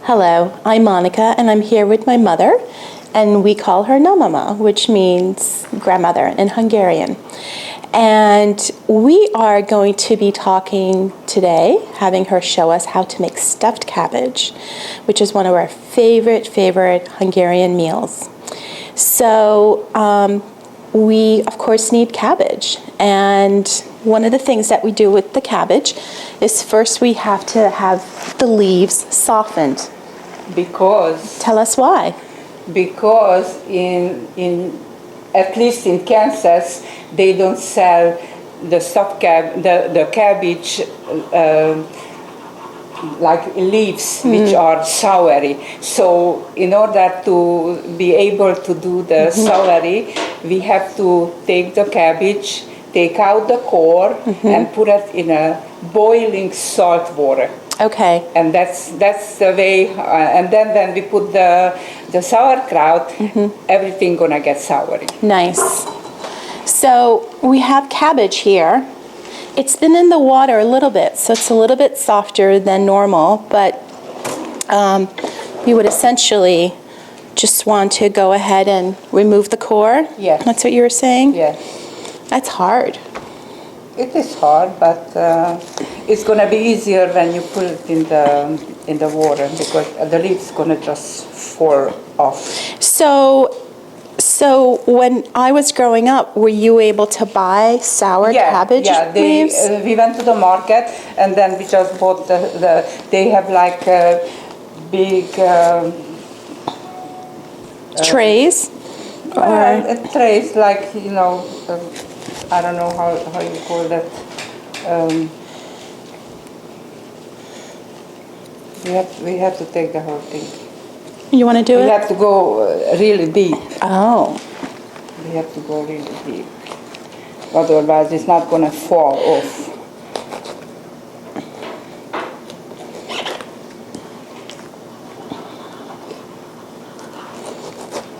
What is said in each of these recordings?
Hello, I'm Monika, and I'm here with my mother, and we call her Namama, which means grandmother in Hungarian. And we are going to be talking today, having her show us how to make stuffed cabbage, which is one of our favorite Hungarian meals. So we, of course, need cabbage. And one of the things that we do with the cabbage is first we have to have the leaves softened. Because Tell us why. Because in at least in Kansas they don't sell the the cabbage like leaves which are soury. So in order to be able to do the soury, we have to take the cabbage, take out the core, and put it in a boiling salt water. Okay. And that's the way. And then when we put the sauerkraut, everything gonna get soury. Nice. So we have cabbage here. It's been in the water a little bit, so it's a little bit softer than normal, but you would essentially just want to go ahead and remove the core? Yes. That's what you were saying? Yes. That's hard. It is hard, but it's gonna be easier when you put it in the water, because the leaves gonna just fall off. So when I was growing up, were you able to buy sour cabbage leaves? We went to the market and then we just bought they have like big trays? Trays, like, you know, I don't know how you call that. We have to take the whole thing. You want to do it? We have to go really deep. Oh. We have to go really deep. Otherwise, it's not going to fall off.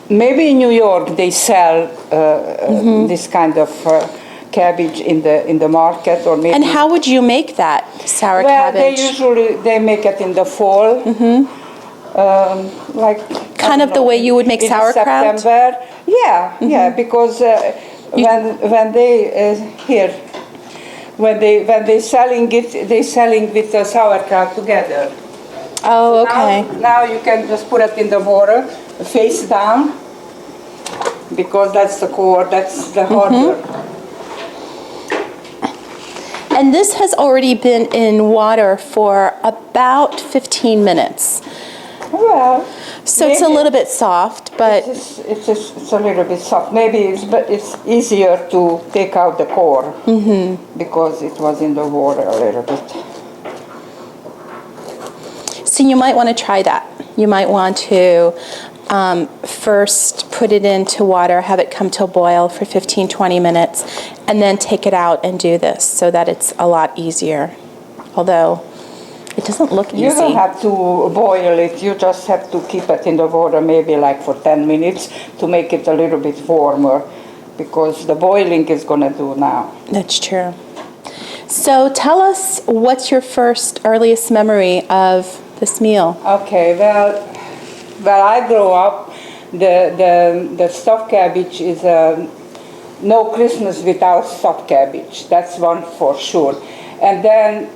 Maybe in New York they sell this kind of cabbage in the market, or maybe. And how would you make that sour cabbage? They make it in the fall. Like kind of the way you would make sauerkraut? September. Yeah, because when they selling it, they selling with the sauerkraut together. Oh, okay. Now you can just put it in the water, face down, because that's the core, that's the harder. And this has already been in water for about 15 minutes. Well, so it's a little bit soft, but it's a little bit soft. Maybe it's easier to take out the core because it was in the water a little bit. So you might want to try that. You might want to first put it into water, have it come to a boil for 15-20 minutes, and then take it out and do this so that it's a lot easier. Although it doesn't look easy. You don't have to boil it. You just have to keep it in the water maybe like for 10 minutes to make it a little bit warmer, because the boiling is going to do now. That's true. So tell us, what's your earliest memory of this meal? Okay, well, I grew up, the stuffed cabbage is no Christmas without stuffed cabbage. That's one for sure. And then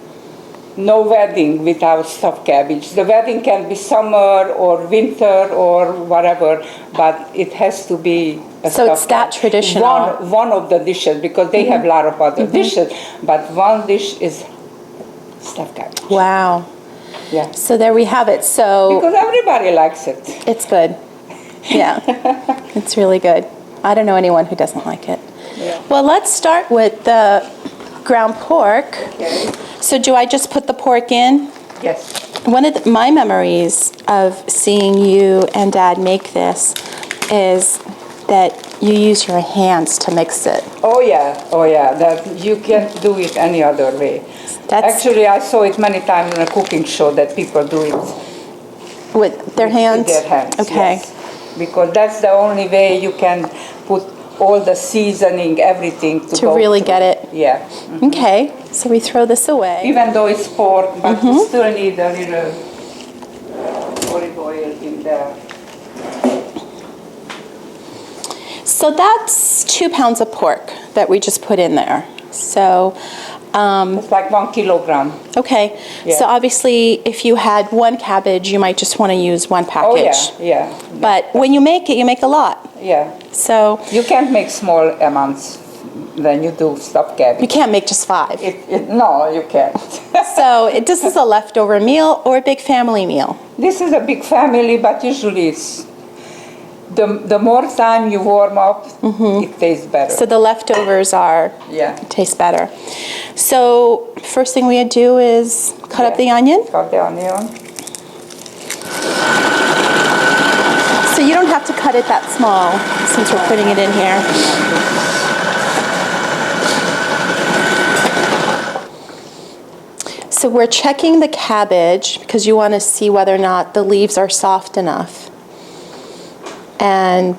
no wedding without stuffed cabbage. The wedding can be summer or winter or whatever, but it has to be so it's that traditional. One of the dishes, because they have a lot of other dishes, but one dish is stuffed cabbage. Wow. Yeah. So there we have it. So because everybody likes it. It's good. Yeah. It's really good. I don't know anyone who doesn't like it. Yeah. Well, let's start with the ground pork. Okay. So do I just put the pork in? Yes. One of my memories of seeing you and Dad make this is that you use your hands to mix it. Oh yeah. That you can't do it any other way. Actually, I saw it many times in a cooking show that people do it with their hands. With their hands. Okay. Yes. Because that's the only way you can put all the seasoning, everything to really get it. Yeah. Okay. So we throw this away. Even though it's pork, but you still need a little in there. So that's 2 pounds of pork that we just put in there. So, It's like 1 kilogram. okay. Yeah. So obviously, if you had 1 cabbage, you might just want to use 1 Oh package. yeah. But when you make it, you make a lot. Yeah. So You can't make small amounts when you do stuffed cabbage. you can't make just 5. No, you can't. So this is a leftover meal or a big family meal. This is a big family, but usually it's the more time you warm up, it tastes better. So the leftovers Yeah. taste better. So first thing we do is cut up the onion. Cut the onion. So you don't have to cut it that small since we're putting it in here. So we're checking the cabbage because you want to see whether or not the leaves are soft enough. And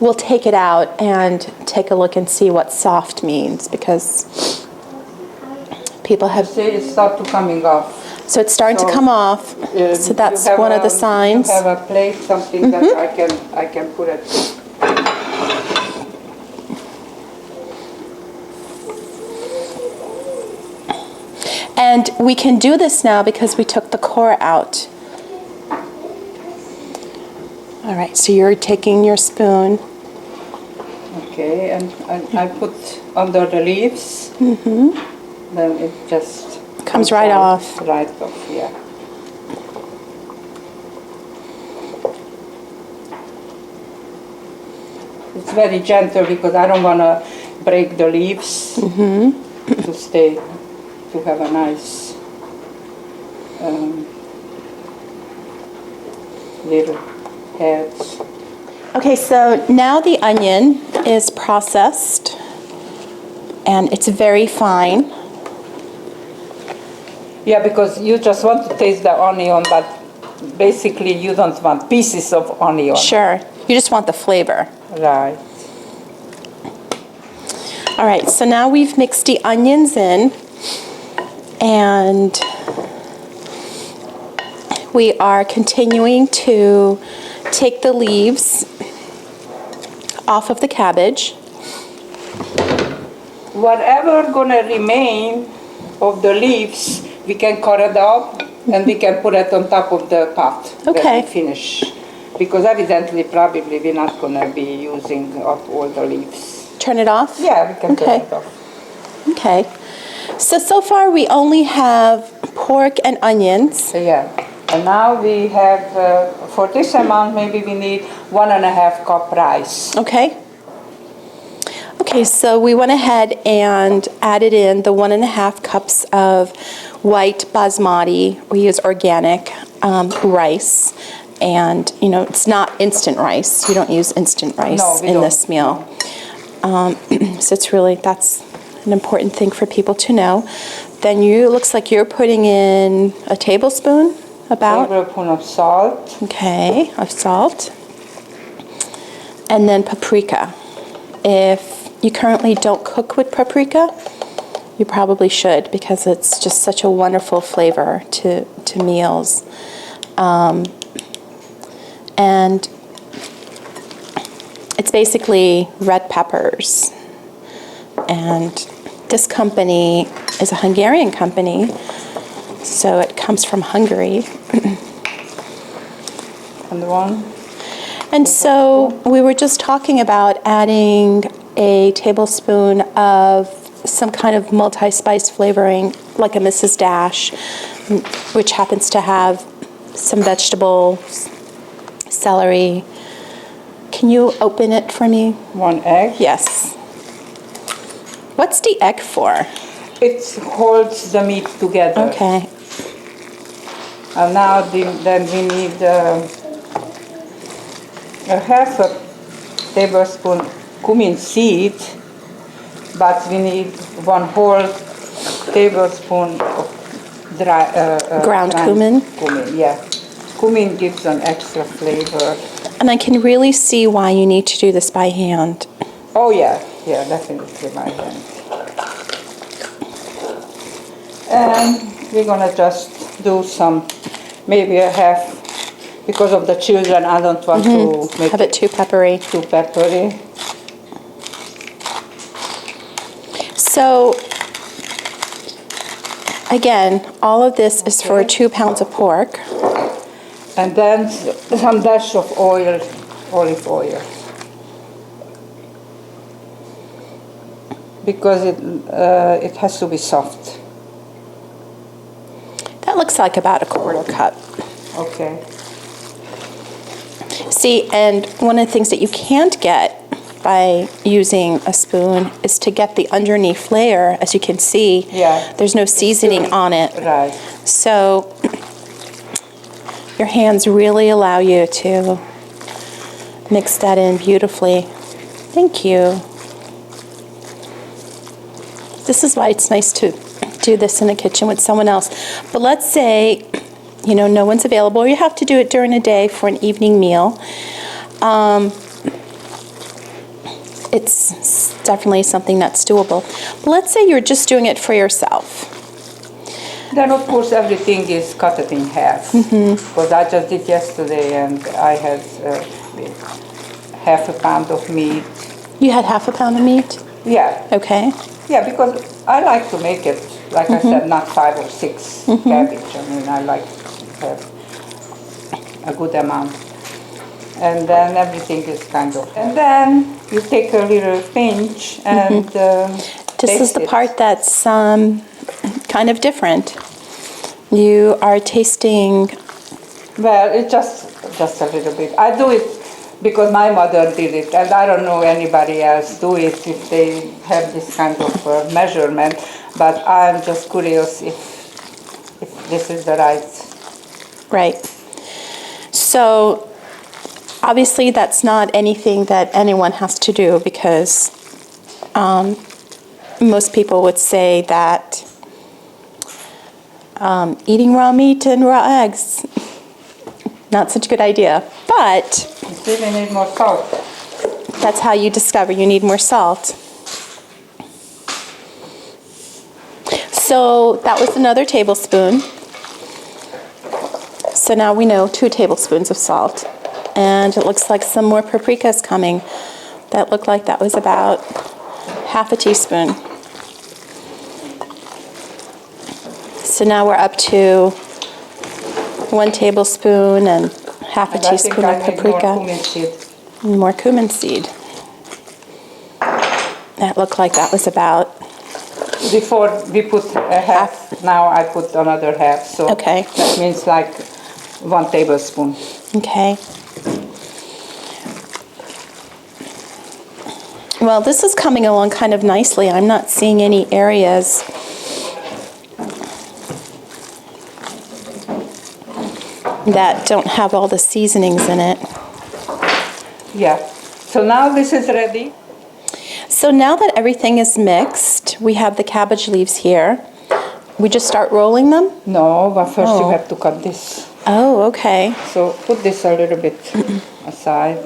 we'll take it out and take a look and see what soft means because people have... See, it starts to coming off. So it's starting to come off. So that's one of the signs. You have a plate, something that I can put it. And we can do this now because we took the core out. All right, so you're taking your spoon. Okay, and I put under the leaves. Then it just Comes right out, off. Right off, yeah. It's very gentle because I don't want to break the leaves to stay, to have a nice little heads. Okay, so now the onion is processed and it's very fine. Yeah, because you just want to taste the onion, but basically you don't want pieces of onion. Sure, you just want the flavor. Right. All right, so now we've mixed the onions in and we are continuing to take the leaves off of the cabbage. Whatever gonna remain of the leaves, we can cut it up and we can put it on top of the pot Okay. when we finish. Because evidently, probably we're not gonna be using up all the leaves. Turn it off? Yeah, we can Okay. turn it off. Okay. So far we only have pork and onions. Yeah. And now we have, for this amount, maybe we need 1.5 cup rice. Okay. Okay, so we went ahead and added in the 1.5 cups of white basmati. We use organic rice. And, you know, it's not instant rice. You don't use instant rice in this meal. So it's really, that's an important thing for people to know. Then looks like you're putting in a tablespoon, about. Tablespoon of salt. Okay, of salt. And then paprika. If you currently don't cook with paprika, you probably should because it's just such a wonderful flavor to meals. And it's basically red peppers. And this company is a Hungarian company, so it comes from Hungary. And one. And so we were just talking about adding a tablespoon of some kind of multi-spice flavoring, like a Mrs. Dash, which happens to have some vegetables, celery. Can you open it for me? 1 egg. Yes. What's the egg for? It holds the meat together. Okay. And now then we need a half a tablespoon cumin seed, but we need 1 whole tablespoon of dry Ground cumin? Cumin, yeah. Cumin gives an extra flavor. And I can really see why you need to do this by hand. Oh yeah, definitely by hand. And we're gonna just do some, maybe a half because of the children, I don't want to make Have it too peppery. too peppery. So, again, all of this is for 2 pounds of pork. And then some dash of oil, olive oil. Because it has to be soft. That looks like about a 1/4 cup. Okay. See, and one of the things that you can't get by using a spoon is to get the underneath layer. As you can see, Yeah. there's no seasoning on it. Right. So your hands really allow you to mix that in beautifully. Thank you. This is why it's nice to do this in the kitchen with someone else. But let's say, no one's available, or you have to do it during the day for an evening meal. It's definitely something that's doable. But let's say you're just doing it for yourself. Then, of course, everything is cut it in half. Because I just did yesterday, and I had half a pound of meat. You had half a pound of meat? Yeah. Okay. Yeah, because I like to make it, like I said, not 5 or 6 cabbage. I mean, I like to have a good amount. And then everything is kind of... And then you take a little pinch and This is the part that's kind of different. You are tasting... Well, it's just a little bit. I do it because my mother did it, and I don't know anybody else do it if they have this kind of measurement, but I'm just curious if this is the right... Right. So, obviously that's not anything that anyone has to do, because most people would say that eating raw meat and raw eggs, not such a good idea. But You really need more salt. that's how you discover you need more salt. So that was another tablespoon. So now we know 2 tablespoons of salt. And it looks like some more paprika is coming. That looked like that was about half a teaspoon. So now we're up to 1 tablespoon and half a teaspoon of paprika. More cumin seed. More cumin seed. That looked like that was about... Before we put a half, now I put another half. So Okay. that means like 1 tablespoon. Okay. Well, this is coming along kind of nicely. I'm not seeing any areas that don't have all the seasonings in it. Yeah. So now this is ready. So now that everything is mixed, we have the cabbage leaves here. We just start rolling them? No, but first you Oh. have to cut this. Oh, okay. So put this a little bit aside.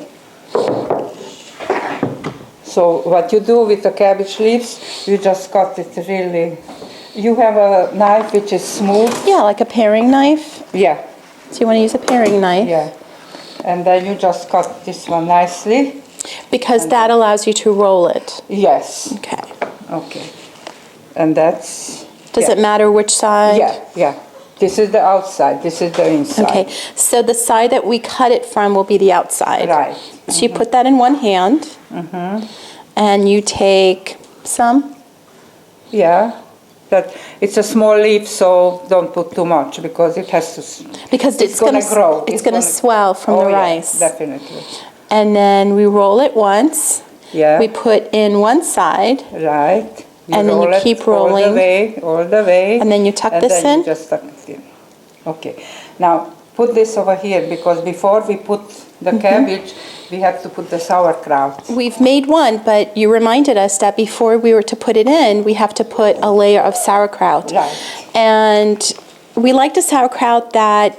So what you do with the cabbage leaves, you just cut it really. You have a knife which is smooth. Yeah, like a paring knife. Yeah, So you want to use a paring knife? yeah. And then you just cut this one nicely. Because that allows you to roll it. Yes. Okay. Okay. And that's... Does yeah. it matter which side? Yeah, yeah. This is the outside, this is the inside. Okay, so the side that we cut it from will be the outside. Right. So you put that in one hand, and you take some. Yeah. That it's a small leaf, so don't put too much because it has to... Because it's gonna gonna grow. It's gonna swell from oh, the yeah, rice. definitely. And then we roll it once. Yeah. We put in one side, Right. And then you roll it keep rolling. all the way. and then you tuck and this then in. You just tuck it in. Okay. Now, put this over here because before we put the cabbage, we have to put the sauerkraut. We've made one, but you reminded us that before we were to put it in, we have to put a layer of sauerkraut. Right. And we like the sauerkraut that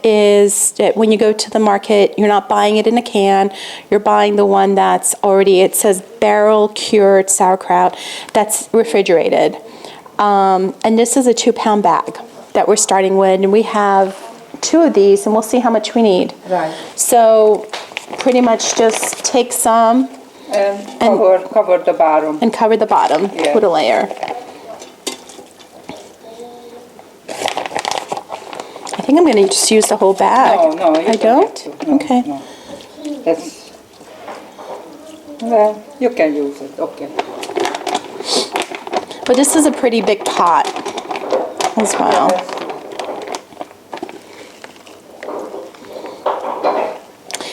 when you go to the market, you're not buying it in a can, you're buying the one that's already, it says barrel cured sauerkraut, that's refrigerated. And this is a 2-pound bag that we're starting with, and we have 2 of these, and we'll see how much we need. Right. So pretty much just take some And cover the bottom. and cover the bottom. Yeah. Put a layer. I think I'm going to just use the whole bag. No, you I don't? have to. No, okay. No. That's, well, you can use it. Okay. But this is a pretty big pot as well.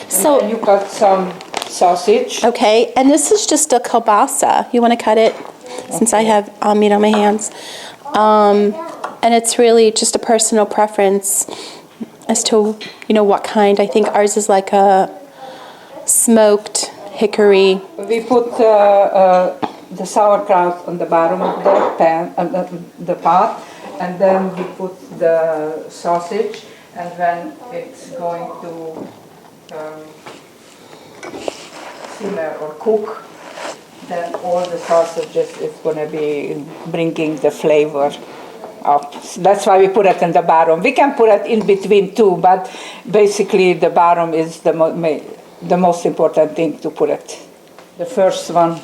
So And you got some sausage. okay, and this is just a kielbasa. You want to cut it since I have meat on my hands. And it's really just a personal preference as to, what kind. I think ours is like a smoked hickory. We put the sauerkraut on the bottom of the pan, the pot, and then we put the sausage, and when it's going to simmer or cook, then all the sausages is going to be bringing the flavor up. That's why we put it in the bottom. We can put it in between too, but basically the bottom is the most important thing to put it. The first one.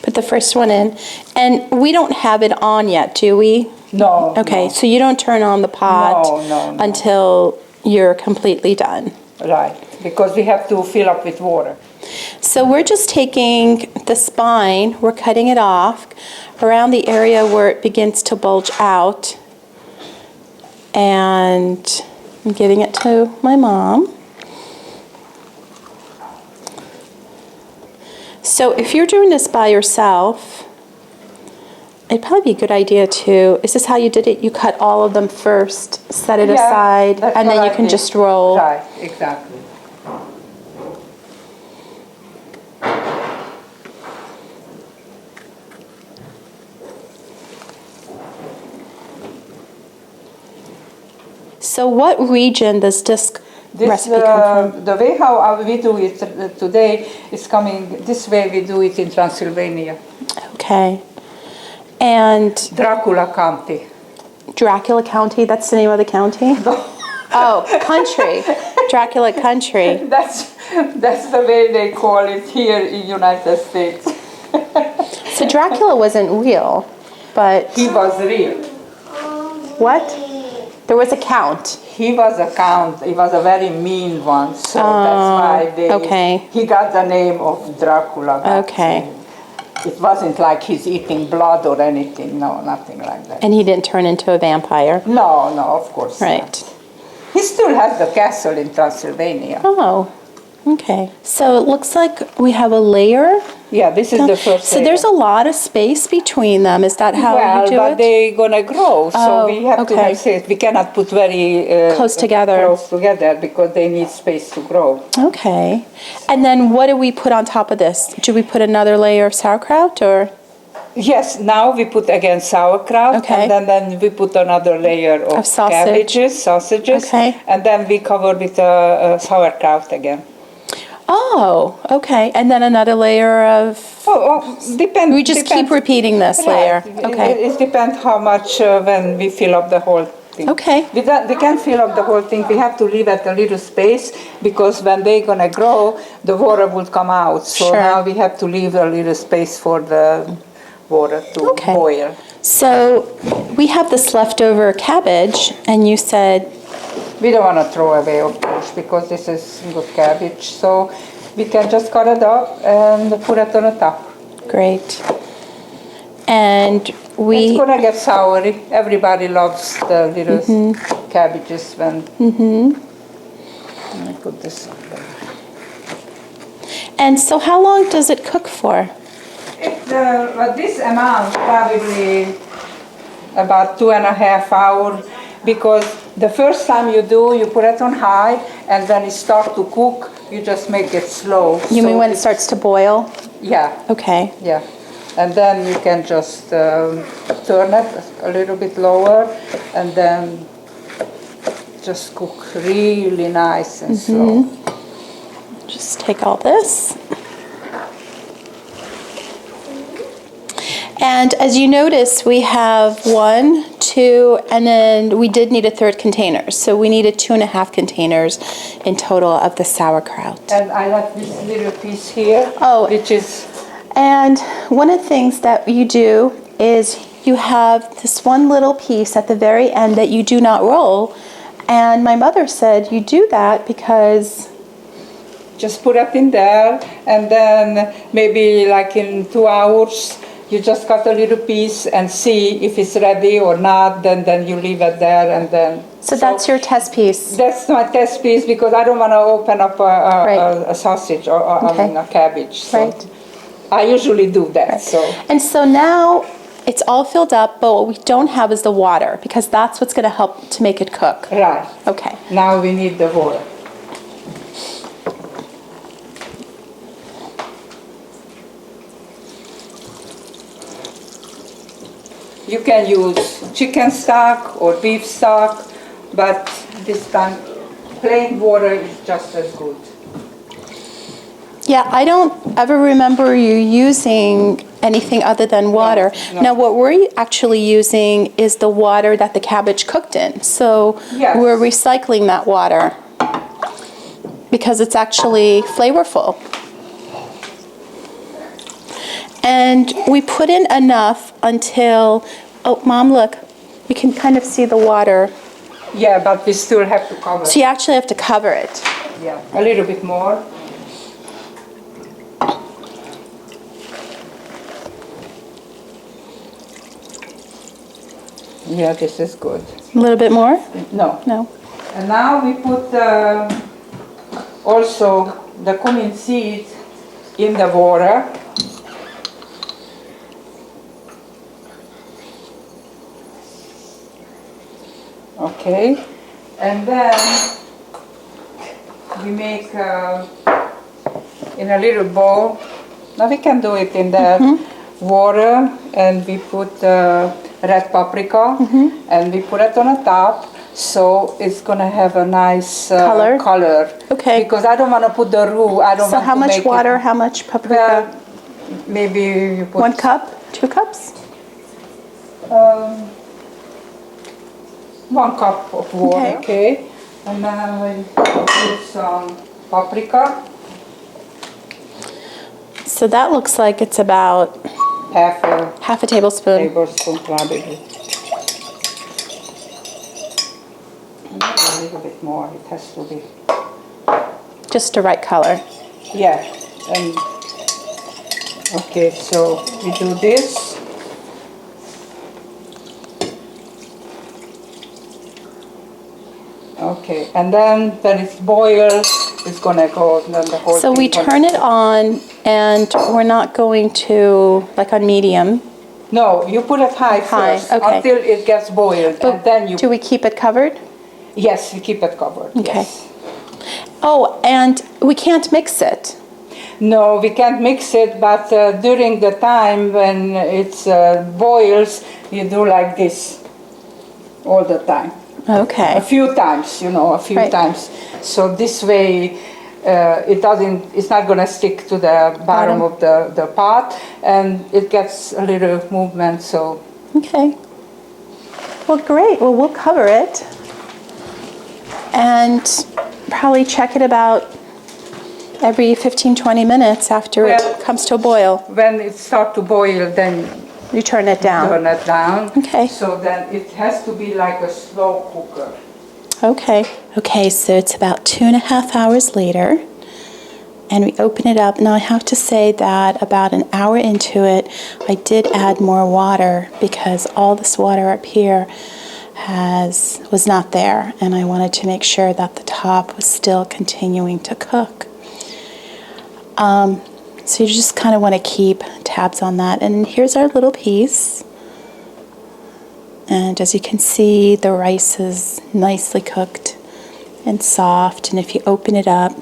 Put the first one in. And we don't have it on yet, do we? No. Okay, no. so you don't turn on the pot No. until you're completely done. Right, because we have to fill up with water. So we're just taking the spine, we're cutting it off around the area where it begins to bulge out, and I'm giving it to my mom. So if you're doing this by yourself, it'd probably be a good idea to, is this how you did it? You cut all of them first, set it aside, and then you can just roll. Right, exactly. So what region does this recipe come from? The way how we do it today is coming, this way we do it in Transylvania. Okay. And Dracula County. Dracula County, that's the name of the county? Oh, country. Dracula Country. That's the way they call it here in United States. So Dracula wasn't real, but He was real. what? There was a count. He was a count. He was a very mean one, so that's why he got the name of Dracula. Okay. It wasn't like he's eating blood or anything. No, nothing like that. And he didn't turn into a vampire. No, of course Right. not. He still has the castle in Transylvania. Oh, okay. So it looks like we have a layer. Yeah, this is the first So layer. there's a lot of space between them. Is that how you do but it? they're gonna grow, so we have to okay. have space. We cannot put very Close together. Close together because they need space to grow. Okay. And then what do we put on top of this? Do we put another layer of sauerkraut or? Yes, now we put again sauerkraut, Okay. and then we put another layer of sausages, Okay. and then we cover with sauerkraut again. Oh, okay. And then another layer of... Depends. We just keep repeating this layer. Okay. It depends how much when we fill up the whole thing. Okay. We can't fill up the whole thing. We have to leave it a little space because when they're gonna grow, the water will come out. So Sure. now we have to leave a little space for the water to boil. So we have this leftover cabbage, and you said... We don't want to throw away, of course, because this is good cabbage. So we can just cut it up and put it on the top. Great. And It's gonna get soury. Everybody loves the little cabbages when. Let me put this on there. And so how long does it cook for? This amount probably about 2.5 hours, because the first time you do, you put it on high, and when it starts to cook, you just make it slow. You mean when it starts to boil? Yeah. Okay. Yeah. And then you can just turn it a little bit lower, and then just cook really nice and slow. Just take all this. And as you notice, we have 1, 2, and then we did need a third container. So we needed 2.5 containers in total of the sauerkraut. And I have this little piece here, which is... And one of the things that you do is you have this one little piece at the very end that you do not roll. And my mother said you do that because... Just put it in there, and then maybe like in 2 hours, you just cut a little piece and see if it's ready or not, then you leave it there, and then... So that's your test piece? That's my test piece, because I don't want to open up a sausage or I mean a cabbage. So Right. I usually do that. So. And so now it's all filled up, but what we don't have is the water, because that's what's going to help to make it cook. Right. Okay. Now we need the water. You can use chicken stock or beef stock, but this time plain water is just as good. Yeah, I don't ever remember you using anything other than water. No. Now, what we're actually using is the water that the cabbage cooked in. So Yes. we're recycling that water because it's actually flavorful. And we put in enough until, oh, Mom, look, you can kind of see the water. Yeah, but we still have to cover So you actually have to cover it. Yeah, a little bit more. Yeah, this is good. A little bit more? No. No. And now we put also the cumin seed in the water. Okay, and then we make in a little bowl. Now we can do it in the water, and we put red paprika, and we put it on the top, so it's gonna have a nice color. Okay. Because I don't want to put the roux. I don't So want how to much make water, it, how much paprika? maybe you put 1 cup? 2 cups? 1 cup of water, Okay. okay? And then we put some paprika. So that looks like it's about Half half a tablespoon. tablespoon probably. Maybe a little bit more, it has to be. Just the right color. Yeah, and okay, so we do this. Okay, and then when it's boiled, it's gonna go, then the whole So we thing turn it on, and we're not going to, like on medium. No, you put it high first, okay. until it gets boiled, and then you... Do we keep it covered? Yes, we keep it covered, Okay. yes. Oh, and we can't mix it. No, we can't mix it, but during the time when it boils, you do like this all the time. Okay. A few times, you know, a few Right. times. So this way, it's not going to stick to the bottom of the pot, and it gets a little movement, so. Okay. Well, great. Well, we'll cover it and probably check it about every 15-20 minutes after it comes to a boil. When it starts to boil, then You turn it down. turn it down. Okay. So then it has to be like a slow cooker. Okay. Okay, so it's about 2.5 hours later, and we open it up. Now I have to say that about an hour into it, I did add more water because all this water up here was not there, and I wanted to make sure that the top was still continuing to cook. So you just kind of want to keep tabs on that. And here's our little piece. And as you can see, the rice is nicely cooked and soft. And if you open it up,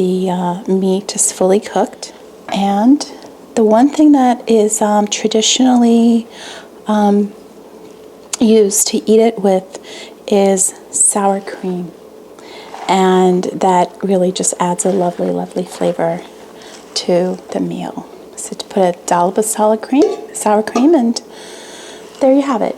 the meat is fully cooked. And the one thing that is traditionally used to eat it with is sour cream. And that really just adds a lovely, lovely flavor to the meal. So to put a dollop of sour cream, and there you have it.